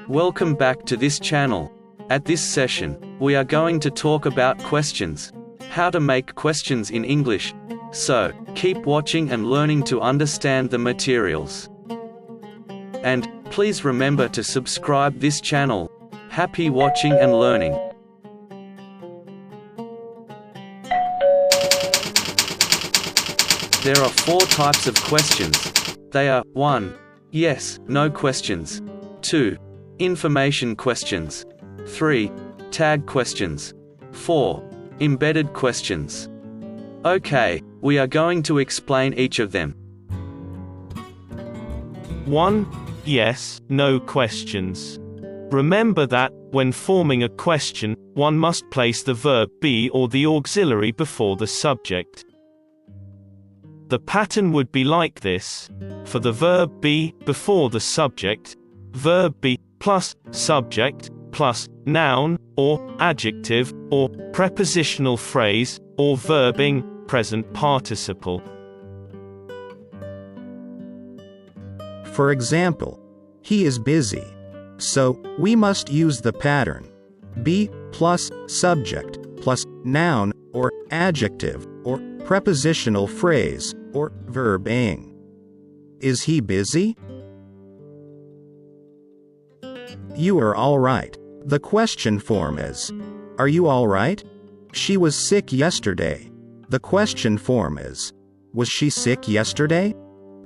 Welcome back to this channel. At this session, we are going to talk about questions. How to make questions in English. So, keep watching and learning to understand the materials. And, please remember to subscribe this channel. Happy watching and learning. There are 4 types of questions. They are 1. Yes, no questions. 2. Information questions. 3. Tag questions. 4. Embedded questions. Okay, we are going to explain each of them. 1. Yes, no questions. Remember that, when forming a question, one must place the verb be or the auxiliary before the subject. The pattern would be like this. For the verb be before the subject, verb be plus subject plus noun, or adjective, or prepositional phrase, or verbing, present participle. For example, he is busy. So, we must use the pattern be plus subject plus noun, or adjective, or prepositional phrase, or verbing. Is he busy? You are all right. The question form is, are you all right? She was sick yesterday. The question form is, was she sick yesterday?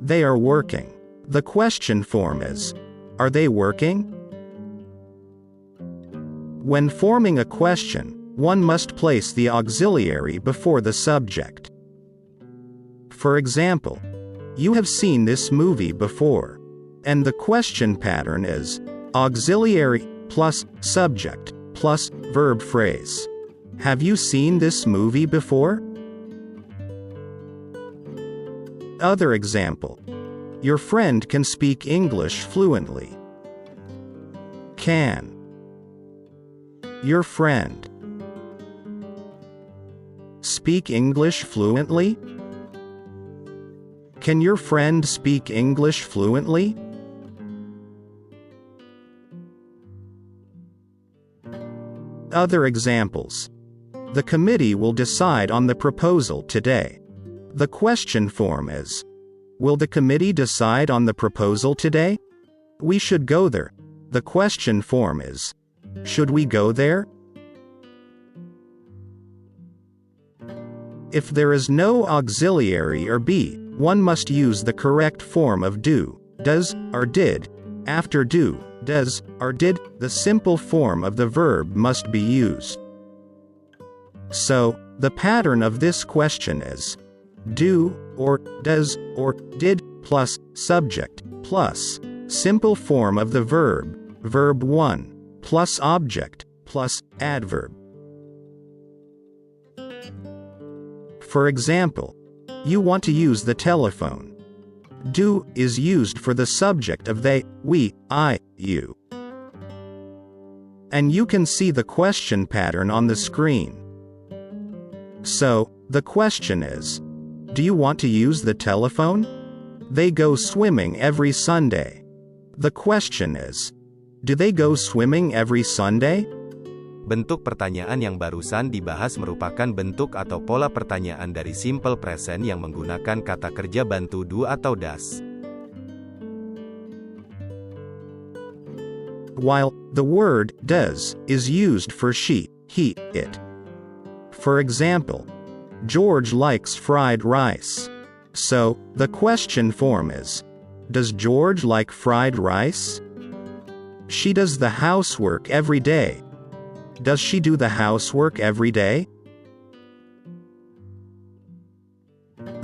They are working. The question form is, are they working? When forming a question, one must place the auxiliary before the subject. For example, you have seen this movie before. And the question pattern is, auxiliary plus subject plus verb phrase. Have you seen this movie before? Other example. Your friend can speak English fluently. Can your friend speak English fluently? Can your friend speak English fluently? Other examples. The committee will decide on the proposal today. The question form is, will the committee decide on the proposal today? We should go there. The question form is, should we go there? If there is no auxiliary or be, one must use the correct form of do, does, or did. After do, does, or did, the simple form of the verb must be used. So, the pattern of this question is do, or does, or did, plus subject, plus simple form of the verb, verb 1, plus object, plus adverb. For example, you want to use the telephone. Do is used for the subject of they, we, I, you. And you can see the question pattern on the screen. So, the question is, do you want to use the telephone? They go swimming every Sunday. The question is, do they go swimming every Sunday? Bentuk pertanyaan yang barusan dibahas merupakan bentuk atau pola pertanyaan dari simple present yang menggunakan kata kerja bantu do atau does. While the word does is used for she, he, it. For example, George likes fried rice. So, the question form is, does George like fried rice? She does the housework every day. Does she do the housework every day?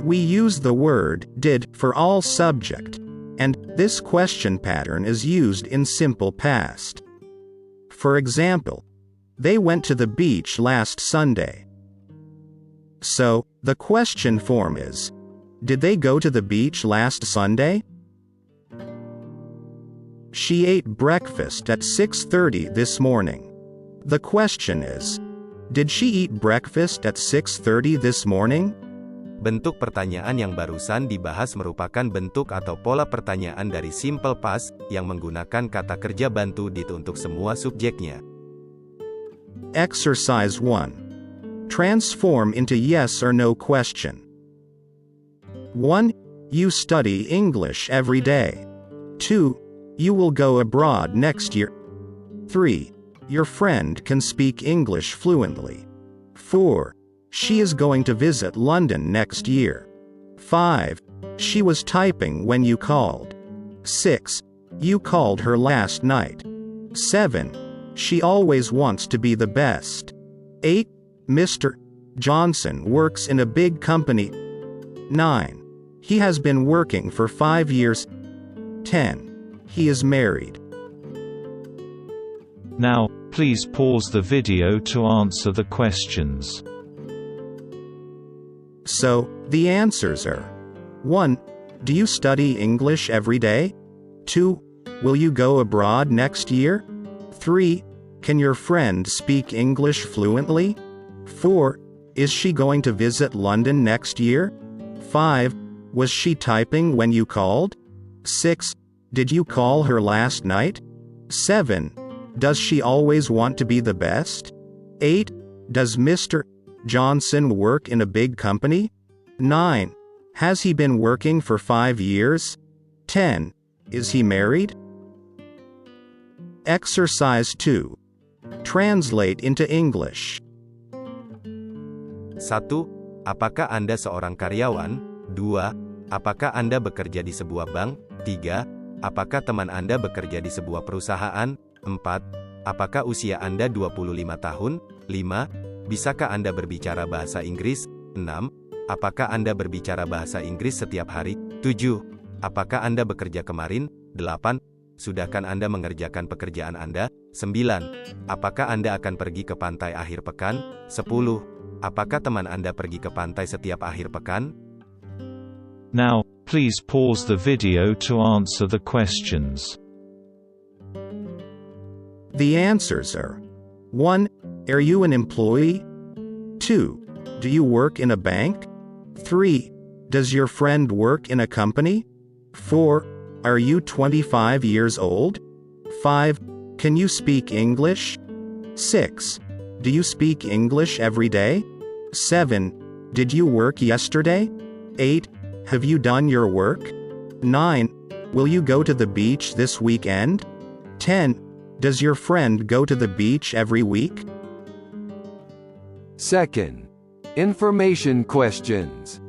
We use the word did for all subject, and this question pattern is used in simple past. For example, they went to the beach last Sunday. So, the question form is, did they go to the beach last Sunday? She ate breakfast at 6:30 this morning. The question is, did she eat breakfast at 6:30 this morning? Bentuk pertanyaan yang barusan dibahas merupakan bentuk atau pola pertanyaan dari simple past, yang menggunakan kata kerja bantu did untuk semua subjeknya. Exercise 1. Transform into yes or no question. 1. You study English every day. 2. You will go abroad next year. 3. Your friend can speak English fluently. 4. She is going to visit London next year. 5. She was typing when you called. 6. You called her last night. 7. She always wants to be the best. 8. Mr. Johnson works in a big company. 9. He has been working for 5 years. 10. He is married. Now, please pause the video to answer the questions. So, the answers are: 1. Do you study English every day? 2. Will you go abroad next year? 3. Can your friend speak English fluently? 4. Is she going to visit London next year? 5. Was she typing when you called? 6. Did you call her last night? 7. Does she always want to be the best? 8. Does Mr. Johnson work in a big company? 9. Has he been working for 5 years? 10. Is he married? Exercise 2. Translate into English. 1. Apakah Anda seorang karyawan? 2. Apakah Anda bekerja di sebuah bank? 3. Apakah teman Anda bekerja di sebuah perusahaan? 4. Apakah usia Anda 25 tahun? 5. Bisakah Anda berbicara bahasa Inggris? 6. Apakah Anda berbicara bahasa Inggris setiap hari? 7. Apakah Anda bekerja kemarin? 8. Sudahkah Anda mengerjakan pekerjaan Anda? 9. Apakah Anda akan pergi ke pantai akhir pekan? 10. Apakah teman Anda pergi ke pantai setiap akhir pekan? Now, please pause the video to answer the questions. The answers are: 1. Are you an employee? 2. Do you work in a bank? 3. Does your friend work in a company? 4. Are you 25 years old? 5. Can you speak English? 6. Do you speak English every day? 7. Did you work yesterday? 8. Have you done your work? 9. Will you go to the beach this weekend? 10. Does your friend go to the beach every week? Second, information questions.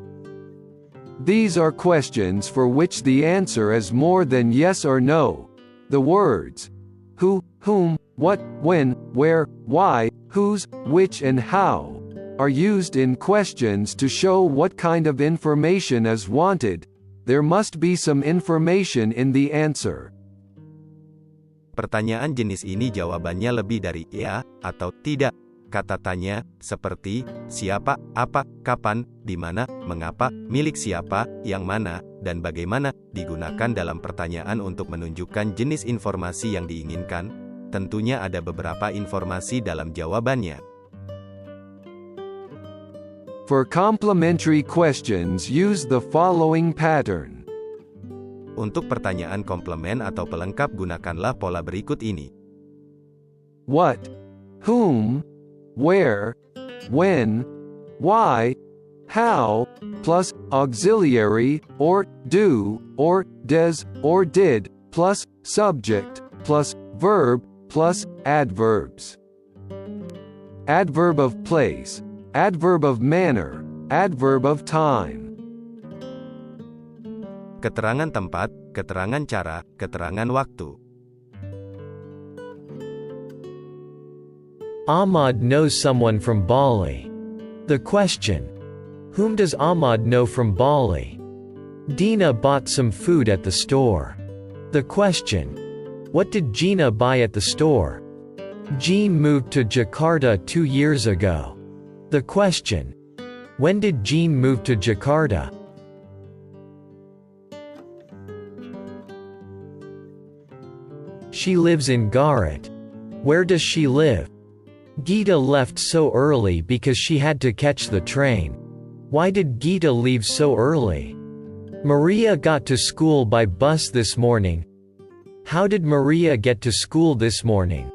These are questions for which the answer is more than yes or no. The words who, whom, what, when, where, why, whose, which and how are used in questions to show what kind of information is wanted. There must be some information in the answer. Pertanyaan jenis ini jawabannya lebih dari ya atau tidak. Kata tanya, seperti, siapa, apa, kapan, di mana, mengapa, milik siapa, yang mana, dan bagaimana, digunakan dalam pertanyaan untuk menunjukkan jenis informasi yang diinginkan. Tentunya ada beberapa informasi dalam jawabannya. For complementary questions, use the following pattern. Untuk pertanyaan komplement atau pelengkap gunakanlah pola berikut ini. What, whom, where, when, why, how, plus auxiliary, or do, or does, or did, plus subject, plus verb, plus adverbs. Adverb of place, adverb of manner, adverb of time. Keterangan tempat, keterangan cara, keterangan waktu. Ahmad knows someone from Bali. The question: whom does Ahmad know from Bali? Dina bought some food at the store. The question: what did Gina buy at the store? Jean moved to Jakarta 2 years ago. The question: when did Jean move to Jakarta? She lives in Garut. Where does she live? Geeta left so early because she had to catch the train. Why did Gita leave so early? Maria got to school by bus this morning. How did Maria get to school this morning?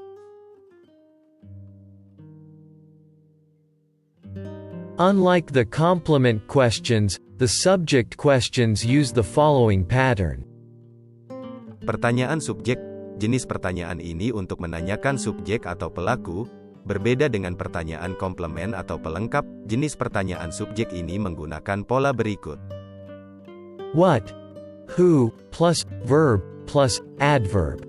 Unlike the complement questions, the subject questions use the following pattern. Pertanyaan subjek, jenis pertanyaan ini untuk menanyakan subjek atau pelaku, berbeda dengan pertanyaan komplement atau pelengkap, jenis pertanyaan subjek ini menggunakan pola berikut. What? Who, plus, verb, plus, adverb.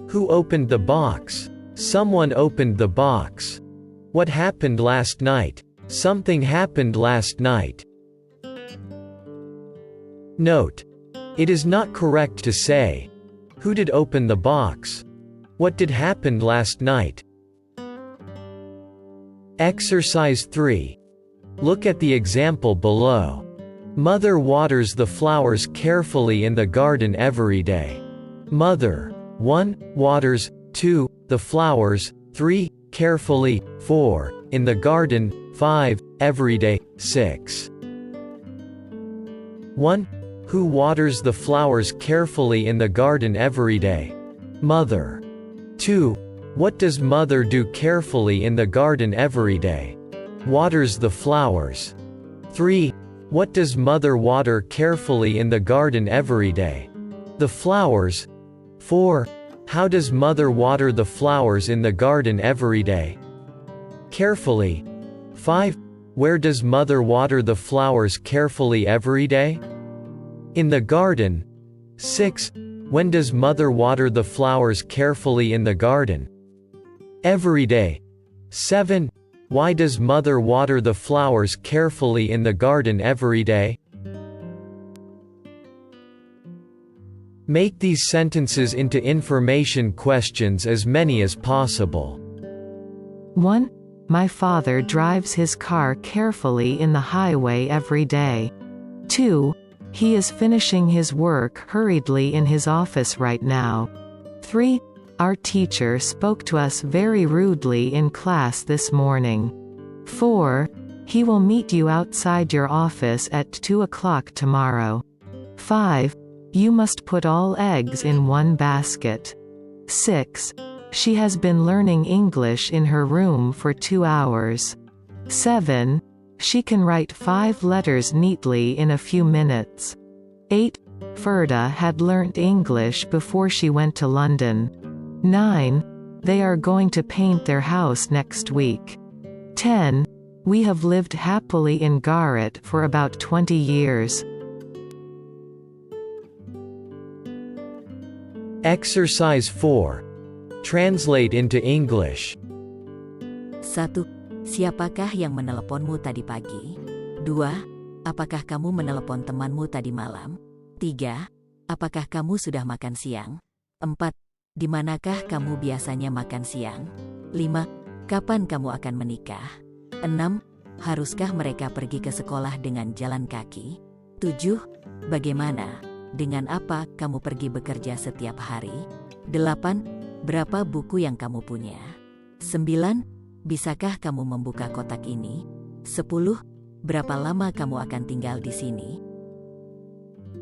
Who opened the box? Someone opened the box. What happened last night? Something happened last night. Note: it is not correct to say, who did open the box? What did happen last night? Exercise 3. Look at the example below. Mother waters the flowers carefully in the garden every day. Mother 1. Waters 2. The flowers 3. Carefully 4. In the garden 5. Every day 6. 1. Who waters the flowers carefully in the garden every day? Mother. 2. What does mother do carefully in the garden every day? Waters the flowers. 3. What does mother water carefully in the garden every day? The flowers. 4. How does mother water the flowers in the garden every day? Carefully. 5. Where does mother water the flowers carefully every day? In the garden. 6. When does mother water the flowers carefully in the garden? Every day. 7. Why does mother water the flowers carefully in the garden every day? Make these sentences into information questions, as many as possible. 1. My father drives his car carefully in the highway every day. 2. He is finishing his work hurriedly in his office right now. 3. Our teacher spoke to us very rudely in class this morning. 4. He will meet you outside your office at 2 o'clock tomorrow. 5. You must put all eggs in one basket. 6. She has been learning English in her room for 2 hours. 7. She can write 5 letters neatly in a few minutes. 8. Ferda had learnt English before she went to London. 9. They are going to paint their house next week. 10. We have lived happily in Garrett for about 20 years. Exercise 4. Translate into English. 1. Siapakah yang meneleponmu tadi pagi? 2. Apakah kamu menelepon temanmu tadi malam? 3. Apakah kamu sudah makan siang? 4. Di manakah kamu biasanya makan siang? 5. Kapan kamu akan menikah? 6. Haruskah mereka pergi ke sekolah dengan jalan kaki? 7. Bagaimana? Dengan apa kamu pergi bekerja setiap hari? 8. Berapa buku yang kamu punya? 9. Bisakah kamu membuka kotak ini? 10. Berapa lama kamu akan tinggal di sini?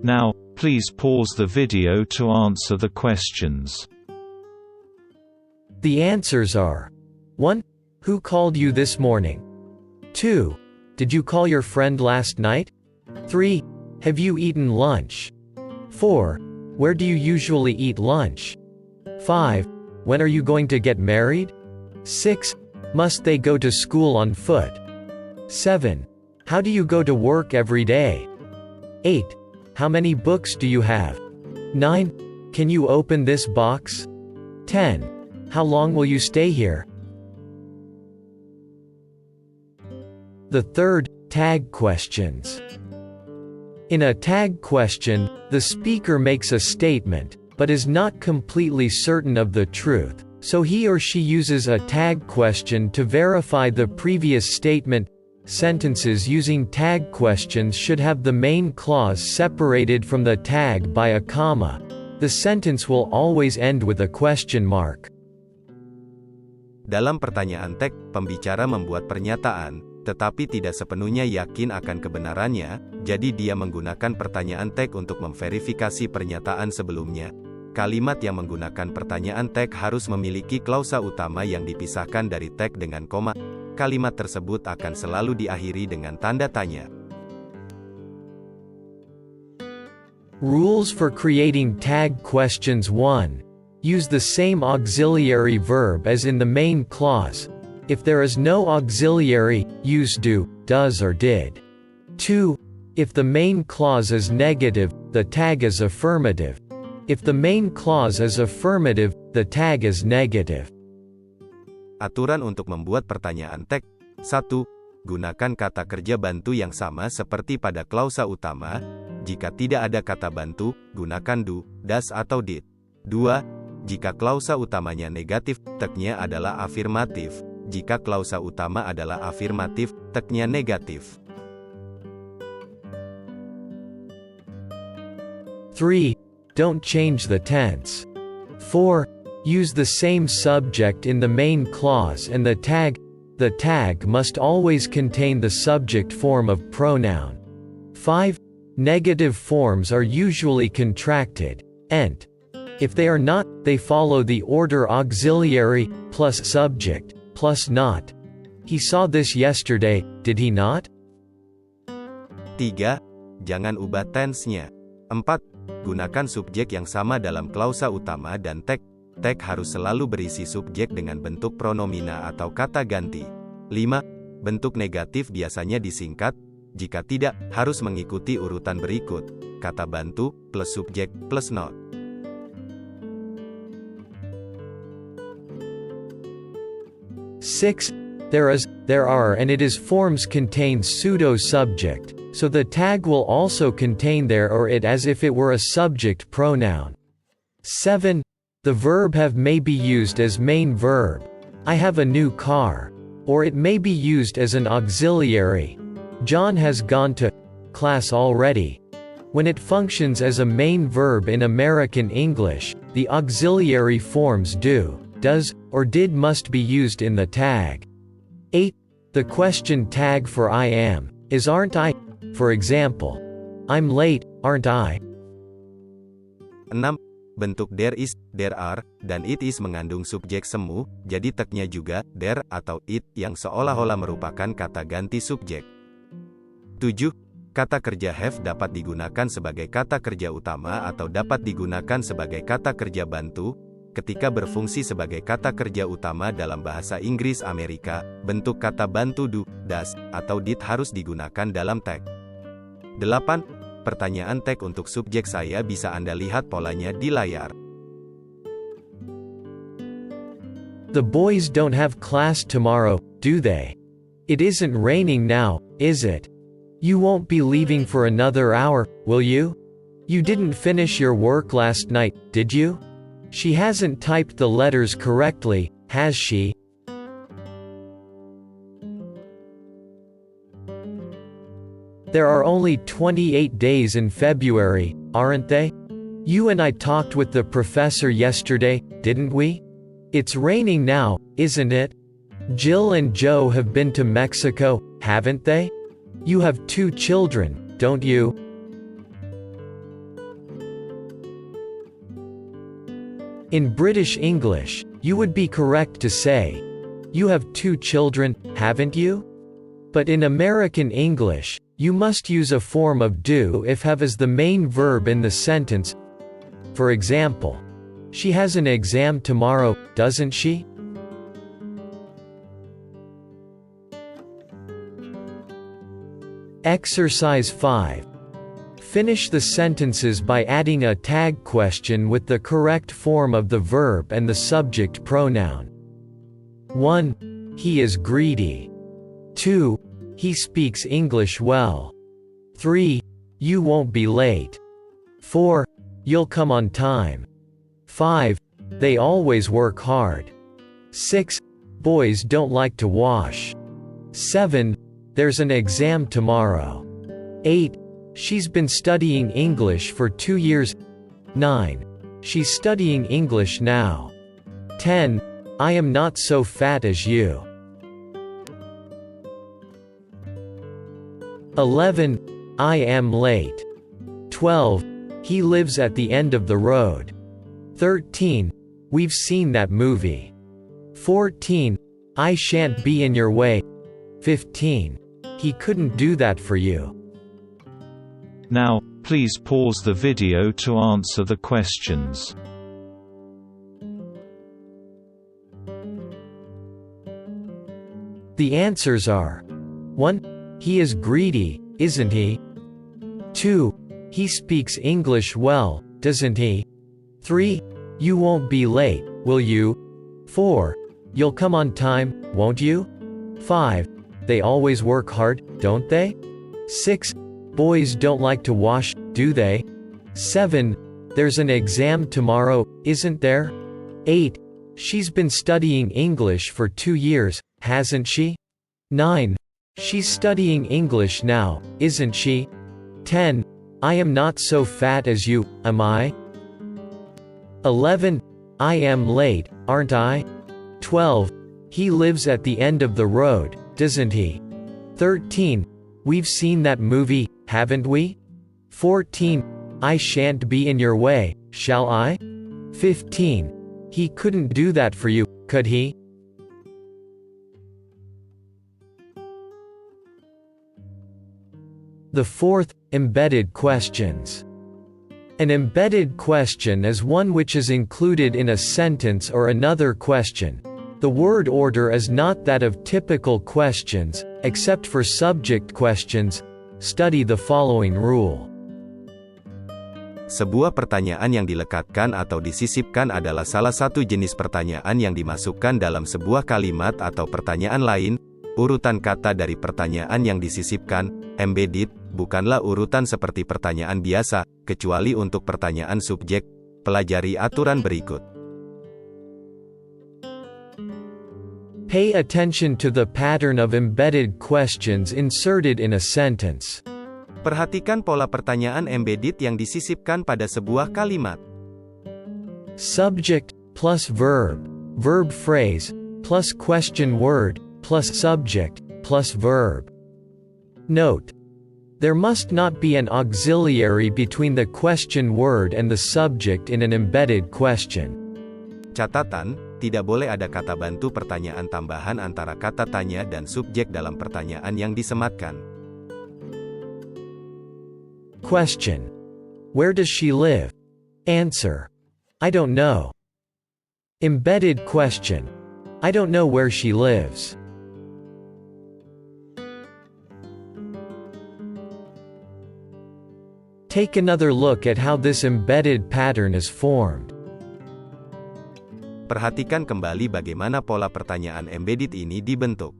Now, please pause the video to answer the questions. The answers are: 1. Who called you this morning? 2. Did you call your friend last night? 3. Have you eaten lunch? 4. Where do you usually eat lunch? 5. When are you going to get married? 6. Must they go to school on foot? 7. How do you go to work every day? 8. How many books do you have? 9. Can you open this box? 10. How long will you stay here? The third, tag questions. In a tag question, the speaker makes a statement, but is not completely certain of the truth, so he or she uses a tag question to verify the previous statement. Sentences using tag questions should have the main clause separated from the tag by a comma. The sentence will always end with a question mark. Dalam pertanyaan tag, pembicara membuat pernyataan, tetapi tidak sepenuhnya yakin akan kebenarannya, jadi dia menggunakan pertanyaan tag untuk memverifikasi pernyataan sebelumnya. Kalimat yang menggunakan pertanyaan tag harus memiliki klausa utama yang dipisahkan dari tag dengan koma. Kalimat tersebut akan selalu diakhiri dengan tanda tanya. Rules for creating tag questions. 1. Use the same auxiliary verb as in the main clause. If there is no auxiliary, use do, does or did. 2. If the main clause is negative, the tag is affirmative. If the main clause is affirmative, the tag is negative. Aturan untuk membuat pertanyaan tag. 1. Gunakan kata kerja bantu yang sama seperti pada klausa utama. Jika tidak ada kata bantu, gunakan do, does atau did. 2. Jika klausa utamanya negatif, tagnya adalah afirmatif. Jika klausa utama adalah afirmatif, tagnya negatif. 3. Don't change the tense. 4. Use the same subject in the main clause and the tag. The tag must always contain the subject form of pronoun. 5. Negative forms are usually contracted, and if they are not, they follow the order auxiliary, plus subject, plus not. He saw this yesterday, did he not? 3. Jangan ubah tense-nya. 4. Gunakan subjek yang sama dalam klausa utama dan tag. Tag harus selalu berisi subjek dengan bentuk pronomina atau kata ganti. 5. Bentuk negatif biasanya disingkat. Jika tidak, harus mengikuti urutan berikut. Kata bantu, plus subjek, plus not. 6. There is, there are and it is forms contain pseudo-subject, so the tag will also contain there or it as if it were a subject pronoun. 7. The verb have may be used as main verb. I have a new car. Or it may be used as an auxiliary. John has gone to class already. When it functions as a main verb in American English, the auxiliary forms do, does, or did must be used in the tag. 8. The question tag for I am is aren't I. For example, I'm late, aren't I? 6. Bentuk there is, there are, dan it is mengandung subjek semu, jadi tagnya juga there atau it yang seolah-olah merupakan kata ganti subjek. 7. Kata kerja have dapat digunakan sebagai kata kerja utama atau dapat digunakan sebagai kata kerja bantu. Ketika berfungsi sebagai kata kerja utama dalam bahasa Inggris Amerika, bentuk kata bantu do, does, atau did harus digunakan dalam tag. 8. Pertanyaan tag untuk subjek saya bisa Anda lihat polanya di layar. The boys don't have class tomorrow, do they? It isn't raining now, is it? You won't be leaving for another hour, will you? You didn't finish your work last night, did you? She hasn't typed the letters correctly, has she? There are only 28 days in February, aren't they? You and I talked with the professor yesterday, didn't we? It's raining now, isn't it? Jill and Joe have been to Mexico, haven't they? You have 2 children, don't you? In British English, you would be correct to say, you have 2 children, haven't you? But in American English, you must use a form of do if have as the main verb in the sentence. For example, she has an exam tomorrow, doesn't she? Exercise 5. Finish the sentences by adding a tag question with the correct form of the verb and the subject pronoun. 1. He is greedy. 2. He speaks English well. 3. You won't be late. 4. You'll come on time. 5. They always work hard. 6. Boys don't like to wash. 7. There's an exam tomorrow. 8. She's been studying English for 2 years. 9. She's studying English now. 10. I am not so fat as you. 11. I am late. 12. He lives at the end of the road. 13. We've seen that movie. 14. I shan't be in your way. 15. He couldn't do that for you. Now, please pause the video to answer the questions. The answers are: 1. He is greedy, isn't he? 2. He speaks English well, doesn't he? 3. You won't be late, will you? 4. You'll come on time, won't you? 5. They always work hard, don't they? 6. Boys don't like to wash, do they? 7. There's an exam tomorrow, isn't there? 8. She's been studying English for 2 years, hasn't she? 9. She's studying English now, isn't she? 10. I am not so fat as you, am I? 11. I am late, aren't I? 12. He lives at the end of the road, doesn't he? 13. We've seen that movie, haven't we? 14. I shan't be in your way, shall I? 15. He couldn't do that for you, could he? The fourth, embedded questions. An embedded question is one which is included in a sentence or another question. The word order is not that of typical questions, except for subject questions. Study the following rule. Sebuah pertanyaan yang dilekatkan atau disisipkan adalah salah satu jenis pertanyaan yang dimasukkan dalam sebuah kalimat atau pertanyaan lain. Urutan kata dari pertanyaan yang disisipkan, embedded, bukanlah urutan seperti pertanyaan biasa, kecuali untuk pertanyaan subjek. Pelajari aturan berikut. Pay attention to the pattern of embedded questions inserted in a sentence. Perhatikan pola pertanyaan embedded yang disisipkan pada sebuah kalimat. Subject plus verb, verb phrase plus question word plus subject plus verb. Note: there must not be an auxiliary between the question word and the subject in an embedded question. Catatan, tidak boleh ada kata bantu pertanyaan tambahan antara kata tanya dan subjek dalam pertanyaan yang disematkan. Question: where does she live? Answer: I don't know. Embedded question: I don't know where she lives. Take another look at how this embedded pattern is formed. Perhatikan kembali bagaimana pola pertanyaan embedded ini dibentuk.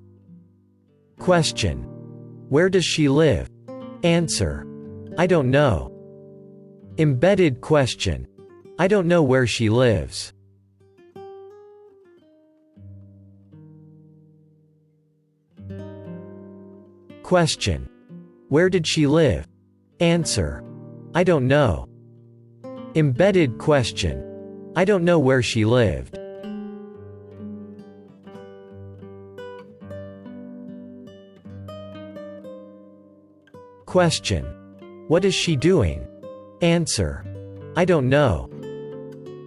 Question: where does she live? Answer: I don't know. Embedded question: I don't know where she lives. Question: where did she live? Answer: I don't know. Embedded question: I don't know where she lived. Question: what is she doing? Answer: I don't know.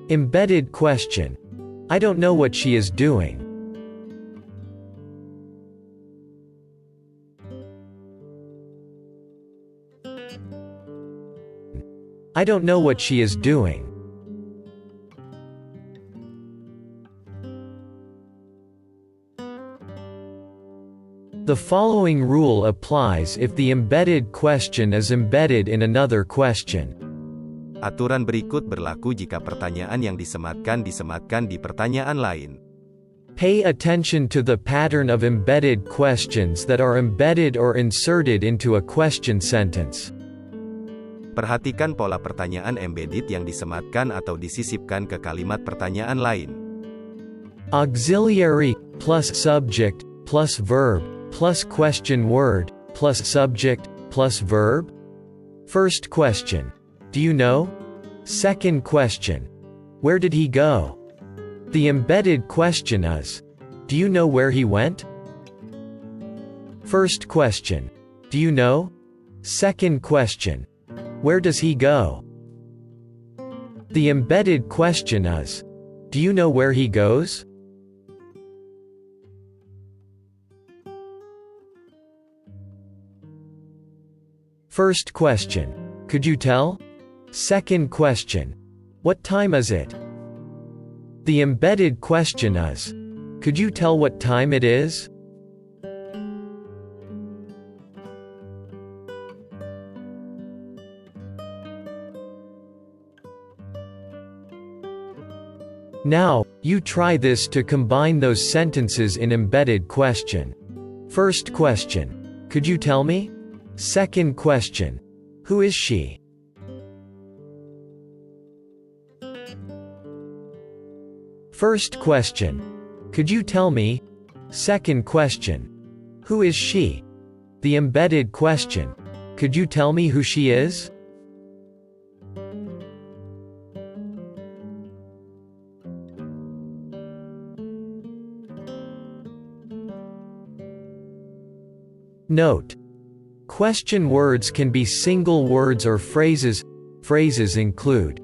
Embedded question: I don't know what she is doing. I don't know what she is doing. The following rule applies if the embedded question is embedded in another question. Aturan berikut berlaku jika pertanyaan yang disematkan di pertanyaan lain. Pay attention to the pattern of embedded questions that are embedded or inserted into a question sentence. Perhatikan pola pertanyaan embedded yang disematkan atau disisipkan ke kalimat pertanyaan lain. Auxiliary plus subject plus verb plus question word plus subject plus verb. First question: do you know? Second question: where did he go? The embedded question is: do you know where he went? First question: do you know? Second question. Where does he go? The embedded question is, do you know where he goes? First question. Could you tell? Second question. What time is it? The embedded question is, could you tell what time it is? Now, you try this to combine those sentences in embedded question. First question. Could you tell me? Second question. Who is she? First question. Could you tell me? Second question. Who is she? The embedded question. Could you tell me who she is? Note. Question words can be single words or phrases. Phrases include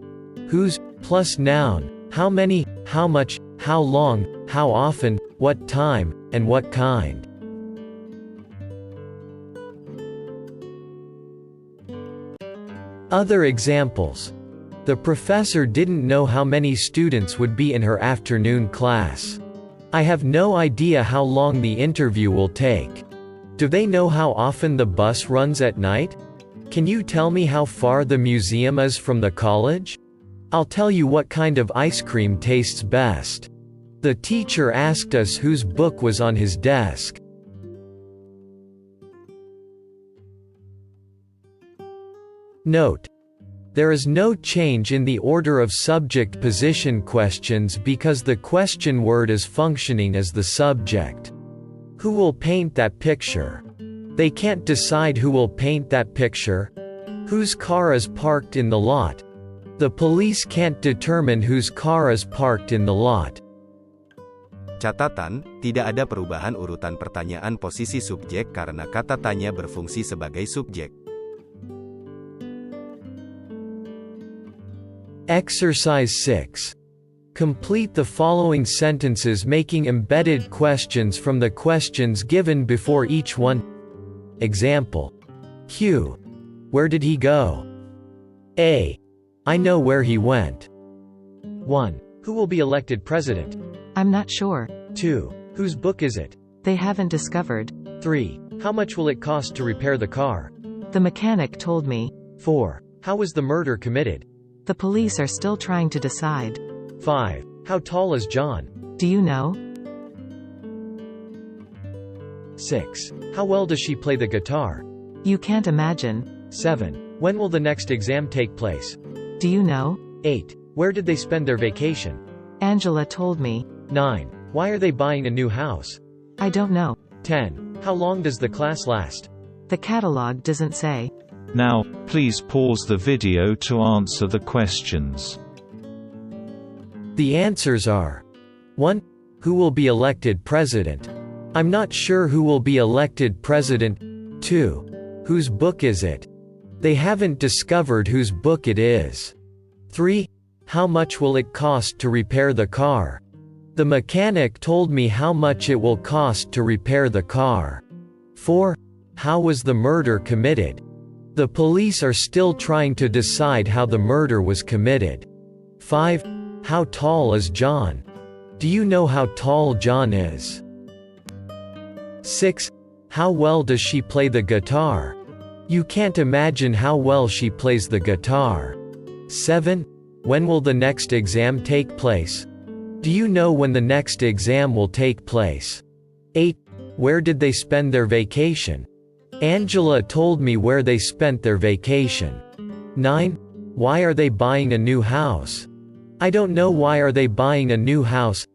whose, plus noun, how many, how much, how long, how often, what time, and what kind. Other examples. The professor didn't know how many students would be in her afternoon class. I have no idea how long the interview will take. Do they know how often the bus runs at night? Can you tell me how far the museum is from the college? I'll tell you what kind of ice cream tastes best. The teacher asked us whose book was on his desk. Note. There is no change in the order of subject position questions because the question word is functioning as the subject. Who will paint that picture? They can't decide who will paint that picture. Whose car is parked in the lot? The police can't determine whose car is parked in the lot. Catatan, tidak ada perubahan urutan pertanyaan posisi subjek karena kata tanya berfungsi sebagai subjek. Exercise 6. Complete the following sentences making embedded questions from the questions given before each one. Example. Q. Where did he go? A. I know where he went. 1. Who will be elected president? I'm not sure. 2. Whose book is it? They haven't discovered. 3. How much will it cost to repair the car? The mechanic told me. 4. How was the murder committed? The police are still trying to decide. 5. How tall is John? Do you know? 6. How well does she play the guitar? You can't imagine. 7. When will the next exam take place? Do you know? 8. Where did they spend their vacation? Angela told me. 9. Why are they buying a new house? I don't know. 10. How long does the class last? The catalog doesn't say. Now, please pause the video to answer the questions. The answers are 1. Who will be elected president? I'm not sure who will be elected president. 2. Whose book is it? They haven't discovered whose book it is. 3. How much will it cost to repair the car? The mechanic told me how much it will cost to repair the car. 4. How was the murder committed? The police are still trying to decide how the murder was committed. 5. How tall is John? Do you know how tall John is? 6. How well does she play the guitar? You can't imagine how well she plays the guitar. 7. When will the next exam take place? Do you know when the next exam will take place? 8. Where did they spend their vacation? Angela told me where they spent their vacation. 9. Why are they buying a new house? I don't know why are they buying a new house.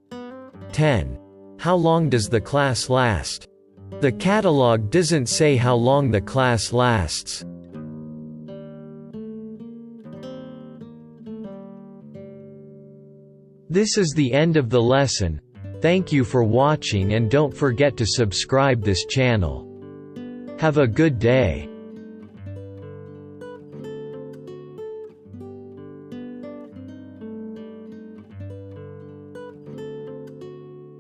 10. How long does the class last? The catalog doesn't say how long the class lasts. This is the end of the lesson. Thank you for watching and don't forget to subscribe this channel. Have a good day.